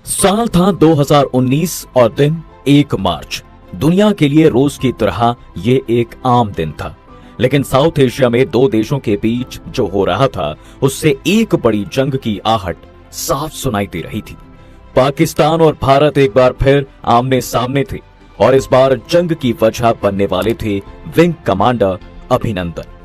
साल था 2019 और दिन 1 मार्च। दुनिया के लिए रोज की तरह ये एक आम दिन था, लेकिन साउथ एशिया में दो देशों के बीच जो हो रहा था उससे एक बड़ी जंग की आहट साफ सुनाई दे रही थी। पाकिस्तान और भारत एक बार फिर आमने सामने थे और इस बार जंग की वजह बनने वाले थे विंग कमांडर अभिनंदन।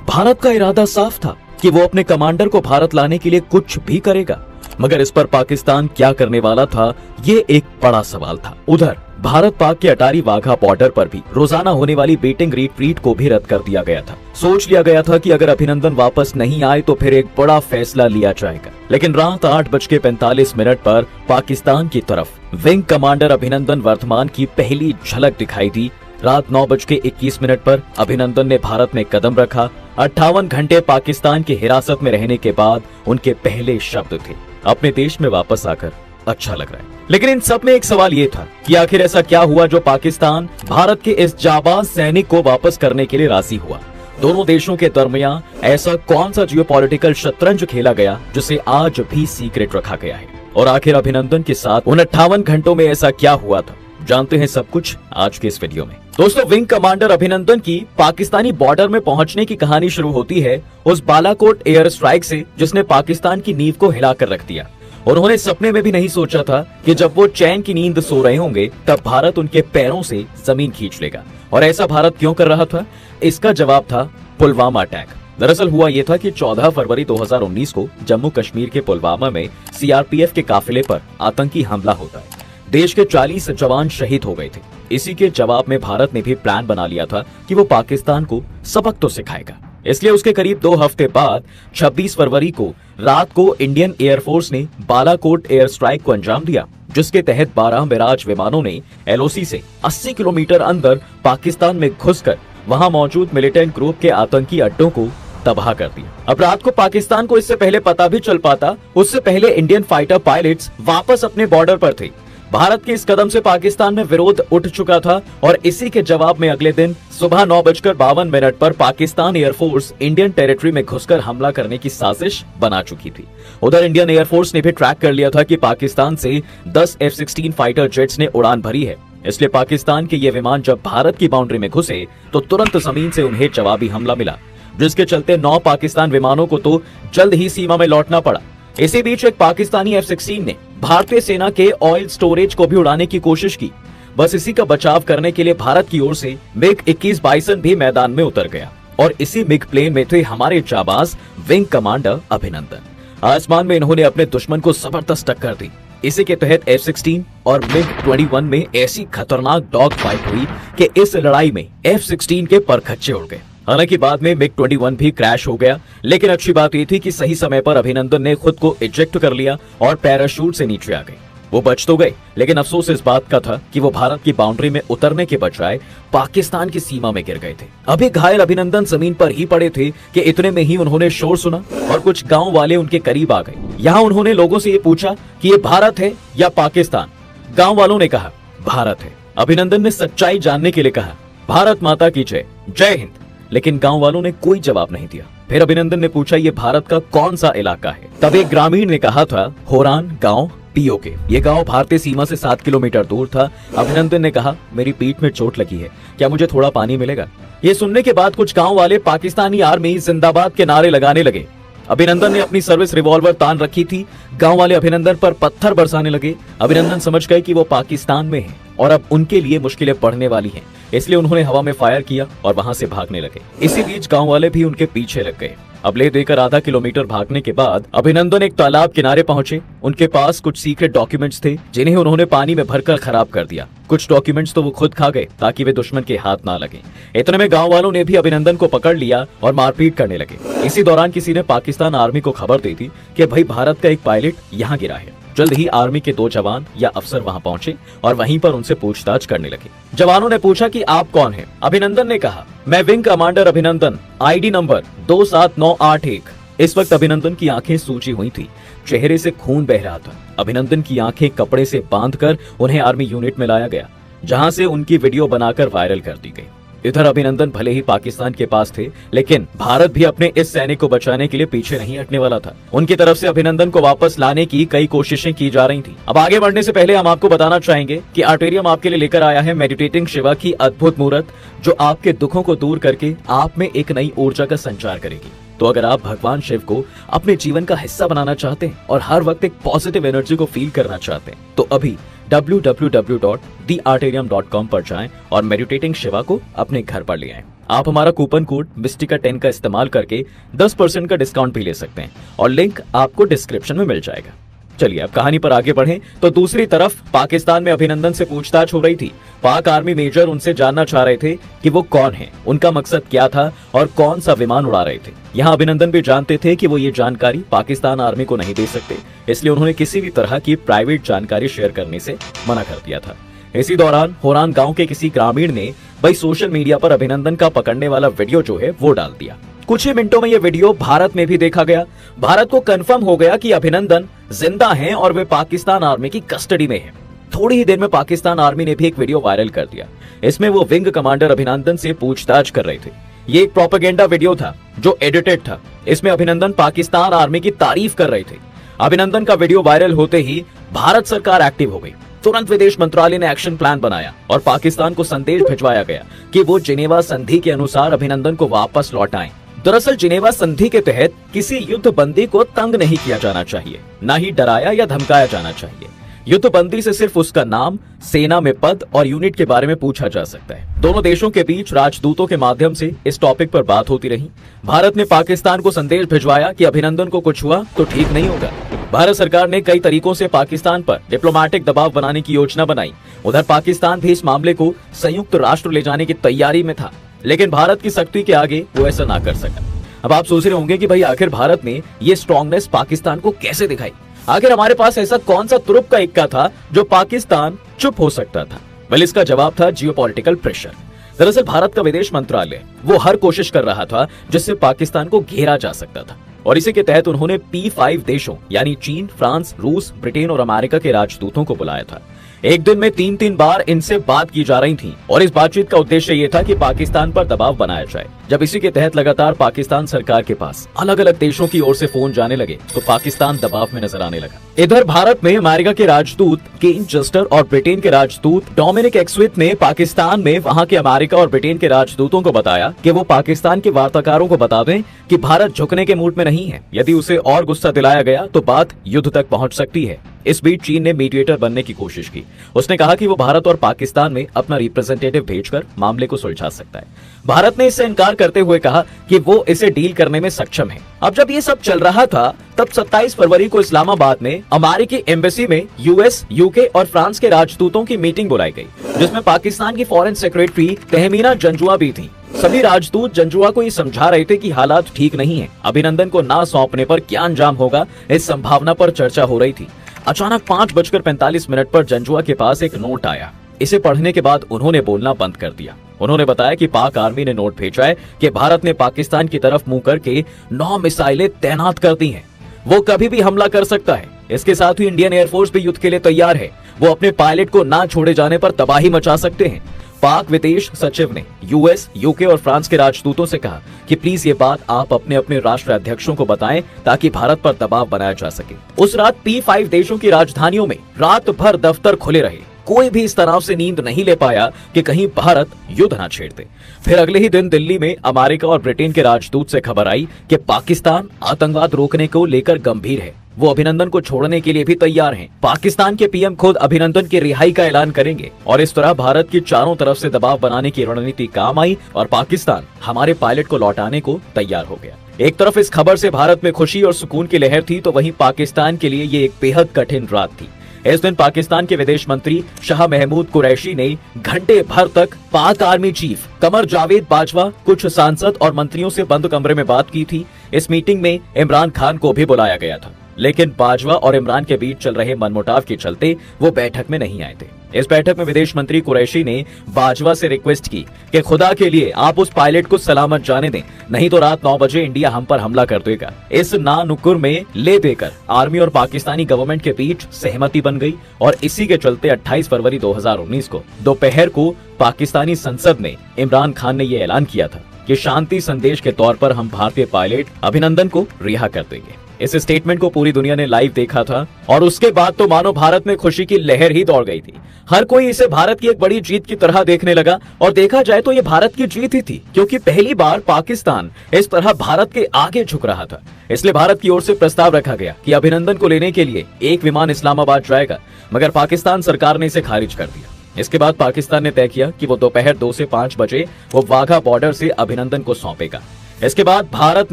भारत का इरादा साफ था कि वो अपने कमांडर को भारत लाने के लिए कुछ भी करेगा, मगर इस पर पाकिस्तान क्या करने वाला था, ये एक बड़ा सवाल था। उधर भारत पाक के अटारी वाघा बॉर्डर पर भी रोजाना होने वाली बेटिंग रिट्रीट को भी रद्द कर दिया गया था। सोच लिया गया था कि अगर अभिनंदन वापस नहीं आए तो फिर एक बड़ा फैसला लिया जाएगा, लेकिन रात 8:45 पर पाकिस्तान की तरफ विंग कमांडर अभिनंदन वर्धमान की पहली झलक दिखाई दी। रात 9:21 पर अभिनंदन ने भारत में कदम रखा। 58 घंटे पाकिस्तान की हिरासत में रहने के बाद उनके पहले शब्द थे, अपने देश में वापस आकर अच्छा लग रहा है। लेकिन इन सब में एक सवाल ये था कि आखिर ऐसा क्या हुआ जो पाकिस्तान भारत के इस जाबाज सैनिक को वापस करने के लिए राजी हुआ। दोनों देशों के दरमियान ऐसा कौन सा जियोपॉलिटिकल शतरंज खेला गया जिसे आज भी सीक्रेट रखा गया है, और आखिर अभिनंदन के साथ उन 58 घंटों में ऐसा क्या हुआ था, जानते हैं सब कुछ आज के इस वीडियो में। दोस्तों, विंग कमांडर अभिनंदन की पाकिस्तानी बॉर्डर में पहुंचने की कहानी शुरू होती है उस बालाकोट एयर स्ट्राइक से जिसने पाकिस्तान की नींव को हिलाकर रख दिया। उन्होंने सपने में भी नहीं सोचा था कि जब वो चैन की नींद सो रहे होंगे तब भारत उनके पैरों से जमीन खींच लेगा। और ऐसा भारत क्यों कर रहा था? इसका जवाब था पुलवामा अटैक। दरअसल हुआ यह था कि 14 फरवरी 2019 को जम्मू कश्मीर के पुलवामा में सीआरपीएफ के काफिले पर आतंकी हमला होता है। देश के 40 जवान शहीद हो गए थे। इसी के जवाब में भारत ने भी प्लान बना लिया था कि वो पाकिस्तान को सबक तो सिखाएगा। इसलिए उसके करीब 2 हफ्ते बाद 26 फरवरी को रात को इंडियन एयरफोर्स ने बालाकोट एयर स्ट्राइक को अंजाम दिया, जिसके तहत 12 मिराज विमानों ने एलओसी से 80 किलोमीटर अंदर पाकिस्तान में घुसकर वहां मौजूद मिलिटेंट ग्रुप के आतंकी अड्डों को तबाह कर दिया। अब रात को पाकिस्तान को इससे पहले पता भी चल पाता, उससे पहले इंडियन फाइटर पायलट्स वापस अपने बॉर्डर पर थे। भारत के इस कदम से पाकिस्तान में विरोध उठ चुका था और इसी के जवाब में अगले दिन सुबह 9:52 पर पाकिस्तान एयरफोर्स इंडियन टेरिटरी में घुसकर हमला करने की साजिश बना चुकी थी। उधर इंडियन एयरफोर्स ने भी ट्रैक कर लिया था कि पाकिस्तान से 10 F-16 फाइटर जेट्स ने उड़ान भरी है। इसलिए पाकिस्तान के ये विमान जब भारत की बाउंड्री में घुसे तो तुरंत जमीन से उन्हें जवाबी हमला मिला, जिसके चलते 9 पाकिस्तान विमानों को तो जल्द ही सीमा में लौटना पड़ा। इसी बीच एक पाकिस्तानी F-16 ने भारतीय सेना के ऑयल स्टोरेज को भी उड़ाने की कोशिश की। बस इसी का बचाव करने के लिए भारत की ओर से मिग 21 बाइसन भी मैदान में उतर गया और इसी मिग प्लेन में थे हमारे जाबाज विंग कमांडर अभिनंदन। आसमान में इन्होंने अपने दुश्मन को जबरदस्त टक्कर दी। इसी के तहत F-16 और मिग 21 में ऐसी खतरनाक डॉग फाइट हुई कि इस लड़ाई में F-16 के परखच्चे उड़ गए। हालांकि बाद में मिग 21 भी क्रैश हो गया, लेकिन अच्छी बात यह थी कि सही समय पर अभिनंदन ने खुद को इजेक्ट कर लिया और पैराशूट से नीचे आ गए। वो बच तो गए, लेकिन अफसोस इस बात का था कि वो भारत की बाउंड्री में उतरने के बजाय पाकिस्तान की सीमा में गिर गए थे। अभी घायल अभिनंदन जमीन पर ही पड़े थे कि इतने में ही उन्होंने शोर सुना और कुछ गांव वाले उनके करीब आ गए। यहाँ उन्होंने लोगों से ये पूछा कि ये भारत है या पाकिस्तान। गाँव वालों ने कहा भारत है। अभिनंदन ने सच्चाई जानने के लिए कहा भारत माता की जय, जय हिंद, लेकिन गांव वालों ने कोई जवाब नहीं दिया। फिर अभिनंदन ने पूछा ये भारत का कौन सा इलाका है। तब एक ग्रामीण ने कहा था होरान गांव पीओके। ये गांव भारतीय सीमा से 7 किलोमीटर दूर था। अभिनंदन ने कहा मेरी पीठ में चोट लगी है, क्या मुझे थोड़ा पानी मिलेगा? ये सुनने के बाद कुछ गांव वाले पाकिस्तानी आर्मी जिंदाबाद के नारे लगाने लगे। अभिनंदन ने अपनी सर्विस रिवॉल्वर तान रखी थी। गांव वाले अभिनंदन पर पत्थर बरसाने लगे। अभिनंदन समझ गए कि वो पाकिस्तान में हैं और अब उनके लिए मुश्किलें बढ़ने वाली हैं, इसलिए उन्होंने हवा में फायर किया और वहां से भागने लगे। इसी बीच गांव वाले भी उनके पीछे लग गए। अब ले देकर आधा किलोमीटर भागने के बाद अभिनंदन एक तालाब किनारे पहुंचे। उनके पास कुछ सीक्रेट डॉक्यूमेंट्स थे जिन्हें उन्होंने पानी में भरकर खराब कर दिया। कुछ डॉक्यूमेंट्स तो वो खुद खा गए ताकि वे दुश्मन के हाथ ना लगे। इतने में गांव वालों ने भी अभिनंदन को पकड़ लिया और मारपीट करने लगे। इसी दौरान किसी ने पाकिस्तान आर्मी को खबर दी थी कि भाई भारत का एक पायलट यहाँ गिरा है। जल्द ही आर्मी के 2 जवान या अफसर वहां पहुंचे और वहीं पर उनसे पूछताछ करने लगे। जवानों ने पूछा कि आप कौन हैं? अभिनंदन ने कहा मैं विंग कमांडर अभिनंदन, आईडी नंबर 27981। इस वक्त अभिनंदन की आंखें सूजी हुई थी, चेहरे से खून बह रहा था। अभिनंदन की आंखें कपड़े से बांधकर उन्हें आर्मी यूनिट में लाया गया, जहां से उनकी वीडियो बनाकर वायरल कर दी गई। इधर अभिनंदन भले ही पाकिस्तान के पास थे, लेकिन भारत भी अपने इस सैनिक को बचाने के लिए पीछे नहीं हटने वाला था। उनकी तरफ से अभिनंदन को वापस लाने की कई कोशिशें की जा रही थी। अब आगे बढ़ने से पहले हम आपको बताना चाहेंगे कि आर्टेरियम आपके लिए लेकर आया है मेडिटेटिंग शिवा की अद्भुत मूर्त, जो आपके दुखों को दूर करके आप में एक नई ऊर्जा का संचार करेगी। तो अगर आप भगवान शिव को अपने जीवन का हिस्सा बनाना चाहते हैं और हर वक्त एक पॉजिटिव एनर्जी को फील करना चाहते हैं, तो अभी www.thearterium.com पर जाएं और मेडिटेटिंग शिवा को अपने घर पर ले आएं। आप हमारा कूपन कोड मिस्टिका10 का इस्तेमाल करके 10% का डिस्काउंट भी ले सकते हैं और लिंक आपको डिस्क्रिप्शन में मिल जाएगा। चलिए अब कहानी पर आगे बढ़ें तो दूसरी तरफ पाकिस्तान में अभिनंदन से पूछताछ हो रही थी। पाक आर्मी मेजर उनसे जानना चाह रहे थे कि वो कौन है, उनका मकसद क्या था और कौन सा विमान उड़ा रहे थे। यहाँ अभिनंदन भी जानते थे कि वो ये जानकारी पाकिस्तान आर्मी को नहीं दे सकते, इसलिए उन्होंने किसी भी तरह की प्राइवेट जानकारी शेयर करने से मना कर दिया था। इसी दौरान होरान गांव के किसी ग्रामीण ने भाई सोशल मीडिया पर अभिनंदन का पकड़ने वाला वीडियो जो है वो डाल दिया। कुछ ही मिनटों में ये वीडियो भारत में भी देखा गया। भारत को कंफर्म हो गया कि अभिनंदन जिंदा हैं और वे पाकिस्तान आर्मी की कस्टडी में हैं। थोड़ी ही देर में पाकिस्तान आर्मी ने भी एक वीडियो वायरल कर दिया। इसमें वो विंग कमांडर अभिनंदन से पूछताछ कर रहे थे। ये एक प्रोपेगेंडा वीडियो था जो एडिटेड था। इसमें अभिनंदन पाकिस्तान आर्मी की तारीफ कर रहे थे। अभिनंदन का वीडियो वायरल होते ही भारत सरकार एक्टिव हो गई। तुरंत विदेश मंत्रालय ने एक्शन प्लान बनाया और पाकिस्तान को संदेश भिजवाया गया कि वो जिनेवा संधि के अनुसार अभिनंदन को वापस लौटाएं। दरअसल जिनेवा संधि के तहत किसी युद्ध बंदी को तंग नहीं किया जाना चाहिए, न ही डराया या धमकाया जाना चाहिए। युद्ध बंदी से सिर्फ उसका नाम, सेना में पद और यूनिट के बारे में पूछा जा सकता है। दोनों देशों के बीच राजदूतों के माध्यम से इस टॉपिक पर बात होती रही। भारत ने पाकिस्तान को संदेश भिजवाया कि अभिनंदन को कुछ हुआ तो ठीक नहीं होगा। भारत सरकार ने कई तरीकों से पाकिस्तान पर डिप्लोमेटिक दबाव बनाने की योजना बनाई। उधर पाकिस्तान भी इस मामले को संयुक्त राष्ट्र ले जाने की तैयारी में था, लेकिन भारत की सख्ती के आगे वो ऐसा ना कर सका। अब आप सोच रहे होंगे कि भाई आखिर भारत ने ये स्ट्रॉन्गनेस पाकिस्तान को कैसे दिखाई? आखिर हमारे पास ऐसा कौन सा तुरुप का इक्का था जो पाकिस्तान चुप हो सकता था? वेल, इसका जवाब था जियोपॉलिटिकल प्रेशर। दरअसल भारत का विदेश मंत्रालय वो हर कोशिश कर रहा था जिससे पाकिस्तान को घेरा जा सकता था, और इसी के तहत उन्होंने P5 देशों यानी चीन, फ्रांस, रूस, ब्रिटेन और अमेरिका के राजदूतों को बुलाया था। एक दिन में 3-3 बार इनसे बात की जा रही थी और इस बातचीत का उद्देश्य ये था कि पाकिस्तान पर दबाव बनाया जाए। जब इसी के तहत लगातार पाकिस्तान सरकार के पास अलग अलग देशों की ओर से फोन जाने लगे तो पाकिस्तान दबाव में नजर आने लगा। इधर भारत में अमेरिका के राजदूत केन जस्टर और ब्रिटेन के राजदूत डोमिनिक एक्सविथ ने पाकिस्तान में वहां के अमेरिका और ब्रिटेन के राजदूतों को बताया कि वो पाकिस्तान के वार्ताकारों को बता दें कि भारत झुकने के मूड में नहीं है। यदि उसे और गुस्सा दिलाया गया तो बात युद्ध तक पहुंच सकती है। इस बीच चीन ने मीडिएटर बनने की कोशिश की। उसने कहा कि वो भारत और पाकिस्तान में अपना रिप्रेजेंटेटिव भेजकर मामले को सुलझा सकता है। भारत ने इससे इनकार करते हुए कहा कि वो इसे डील करने में सक्षम है। अब जब ये सब चल रहा था तब 27 फरवरी को इस्लामाबाद में अमेरिकी एम्बेसी में यूएस, यूके और फ्रांस के राजदूतों की मीटिंग बुलाई गई, जिसमें पाकिस्तान की फॉरेन सेक्रेटरी तहमीना जंजुआ भी थी। सभी राजदूत जंजुआ को ये समझा रहे थे कि हालात ठीक नहीं है। अभिनंदन को ना सौंपने पर क्या अंजाम होगा, इस संभावना पर चर्चा हो रही थी। अचानक 5:45 पर जंजुआ के पास एक नोट आया। इसे पढ़ने के बाद उन्होंने बोलना बंद कर दिया। उन्होंने बताया कि पाक आर्मी ने नोट भेजा है कि भारत ने पाकिस्तान की तरफ मुंह करके 9 मिसाइलें तैनात कर दी हैं। वो कभी भी हमला कर सकता है। इसके साथ ही इंडियन एयरफोर्स भी युद्ध के लिए तैयार है। वो अपने पायलट को ना छोड़े जाने पर तबाही मचा सकते हैं। पाक विदेश सचिव ने यूएस, यूके और फ्रांस के राजदूतों से कहा कि प्लीज ये बात आप अपने अपने राष्ट्र अध्यक्षों को बताएं ताकि भारत पर दबाव बनाया जा सके। उस रात P5 देशों की राजधानियों में रात भर दफ्तर खुले रहे। कोई भी इस तनाव से नींद नहीं ले पाया कि कहीं भारत युद्ध ना छेड़ दे। फिर अगले ही दिन दिल्ली में अमेरिका और ब्रिटेन के राजदूत से खबर आई कि पाकिस्तान आतंकवाद रोकने को लेकर गंभीर है। वो अभिनंदन को छोड़ने के लिए भी तैयार हैं। पाकिस्तान के पीएम खुद अभिनंदन की रिहाई का ऐलान करेंगे और इस तरह भारत की चारों तरफ से दबाव बनाने की रणनीति काम आई और पाकिस्तान हमारे पायलट को लौटाने को तैयार हो गया। एक तरफ इस खबर से भारत में खुशी और सुकून की लहर थी, तो वहीं पाकिस्तान के लिए ये एक बेहद कठिन रात थी। इस दिन पाकिस्तान के विदेश मंत्री शाह महमूद कुरैशी ने घंटे भर तक पाक आर्मी चीफ कमर जावेद बाजवा, कुछ सांसद और मंत्रियों से बंद कमरे में बात की थी। इस मीटिंग में इमरान खान को भी बुलाया गया था। लेकिन बाजवा और इमरान के बीच चल रहे मनमुटाव के चलते वो बैठक में नहीं आए थे। इस बैठक में विदेश मंत्री कुरैशी ने बाजवा से रिक्वेस्ट की कि खुदा के लिए आप उस पायलट को सलामत जाने दें, नहीं तो रात 9 बजे इंडिया हम पर हमला कर देगा। इस नानुकुर में ले देकर आर्मी और पाकिस्तानी गवर्नमेंट के बीच सहमति बन गई और इसी के चलते 28 फरवरी 2019 को दोपहर को पाकिस्तानी संसद में इमरान खान ने यह ऐलान किया था कि शांति संदेश के तौर पर हम भारतीय पायलट अभिनंदन को रिहा कर देंगे। इस स्टेटमेंट को पूरी दुनिया ने लाइव देखा था और उसके बाद तो मानो भारत में खुशी की लहर ही दौड़ गई थी। हर कोई इसे भारत की एक बड़ी जीत की तरह देखने लगा और देखा जाए तो ये भारत की जीत ही थी, क्योंकि पहली बार पाकिस्तान इस तरह भारत के आगे झुक रहा था। इसलिए भारत की ओर से प्रस्ताव रखा गया कि अभिनंदन को लेने के लिए एक विमान इस्लामाबाद जाएगा, मगर पाकिस्तान सरकार ने इसे खारिज कर दिया। इसके बाद पाकिस्तान ने तय किया कि वो दोपहर 2 से 5 बजे वो वाघा बॉर्डर से अभिनंदन को सौंपेगा। इसके बाद भारत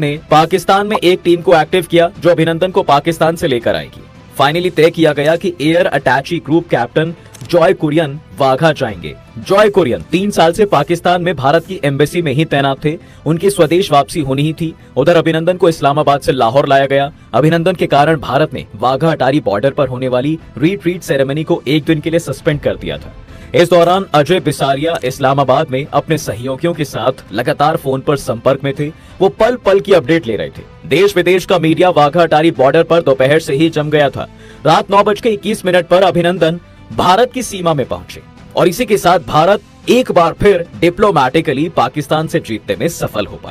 ने पाकिस्तान में एक टीम को एक्टिव किया जो अभिनंदन को पाकिस्तान से लेकर आएगी। फाइनली तय किया गया कि air attache group captain Joy Kurian Wagah जाएंगे। जॉय कुरियन 3 साल से पाकिस्तान में भारत की एम्बेसी में ही तैनात थे। उनकी स्वदेश वापसी होनी ही थी। उधर अभिनंदन को इस्लामाबाद से लाहौर लाया गया। अभिनंदन के कारण भारत ने वाघा अटारी बॉर्डर पर होने वाली रिट्रीट सेरेमनी को एक दिन के लिए सस्पेंड कर दिया था। इस दौरान अजय बिसारिया इस्लामाबाद में अपने सहयोगियों के साथ लगातार फोन पर संपर्क में थे। वो पल पल की अपडेट ले रहे थे। देश विदेश का मीडिया वाघा अटारी बॉर्डर पर दोपहर से ही जम गया था। रात 9:21 पर अभिनंदन भारत की सीमा में पहुंचे और इसी के साथ भारत एक बार फिर डिप्लोमैटिकली पाकिस्तान से जीतने में सफल हो पाया।